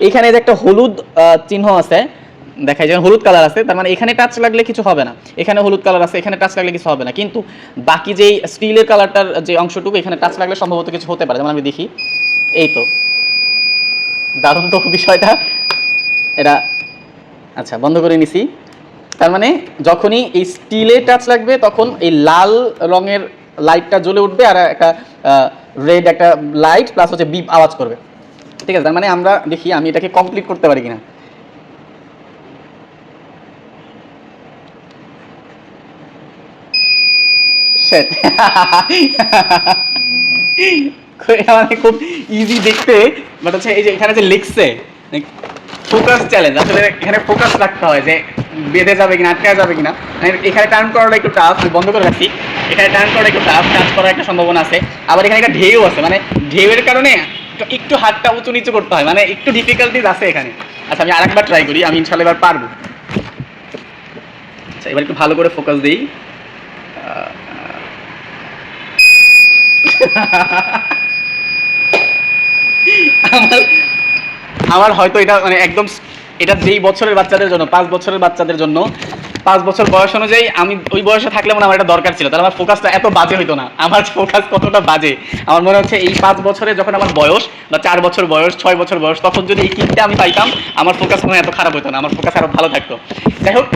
এখানে যে একটা হলুদ চিহ্ন আছে, দেখাই যেমন হলুদ কালার আছে, তার মানে এখানে টাচ লাগলে কিছু হবে না, এখানে হলুদ কালার আছে, এখানে টাচ লাগলে কিছু হবে না, কিন্তু বাকি যেই স্টিলের কালারটার যে অংশটুকু এখানে টাচ লাগলে সম্ভবত কিছু হতে পারে। যেমন আমি দেখি, এই তো দারুণ তো বিষয়টা। এটা আচ্ছা বন্ধ করে নিছি। তার মানে যখনই এই স্টিলে টাচ লাগবে তখন এই লাল রঙের লাইটটা জ্বলে উঠবে, আর একটা রেড একটা লাইট প্লাস হচ্ছে বিপ আওয়াজ করবে। ঠিক আছে, তার মানে আমরা দেখি আমি এটাকে কমপ্লিট করতে পারি কিনা। Shit. মানে খুব ইজি দেখতে, বাট হচ্ছে এই যে এখানে যে লিখছে ফোকাস চ্যালেঞ্জ, আসলে এখানে ফোকাস রাখতে হয় যে বেঁধে যাবে কিনা, আটকে যাবে কিনা। এখানে টার্ন করাটা একটু টাফ, বন্ধ করে রাখছি। এখানে টার্ন করাটা একটু টাফ, টাচ করার একটা সম্ভাবনা আছে। আবার এখানে একটা ঢেউ আছে, মানে ঢেউয়ের কারণে একটু হাতটা উঁচু নিচু করতে হয়, মানে একটু ডিফিকাল্টিজ আছে এখানে। আচ্ছা আমি আরেকবার ট্রাই করি, আমি ইনশাল্লাহ এবার পারবো। আচ্ছা এবার একটু ভালো করে ফোকাস দিই। আমার আমার হয়তো এটা মানে একদম, এটা যেই বছরের বাচ্চাদের জন্য, 5 বছরের বাচ্চাদের জন্য, 5 বছর বয়স অনুযায়ী আমি ওই বয়সে থাকলে মনে আমার এটা দরকার ছিল, তাহলে আমার ফোকাসটা এত বাজে হইতো না। আমার ফোকাস কতটা বাজে আমার মনে হচ্ছে এই 5 বছরে যখন আমার বয়স, বা 4 বছর বয়স, 6 বছর বয়স, তখন যদি এই কিটটা আমি পাইতাম আমার ফোকাস মনে হয় এত খারাপ হতো না, আমার ফোকাস আরো ভালো থাকতো। যাই হোক।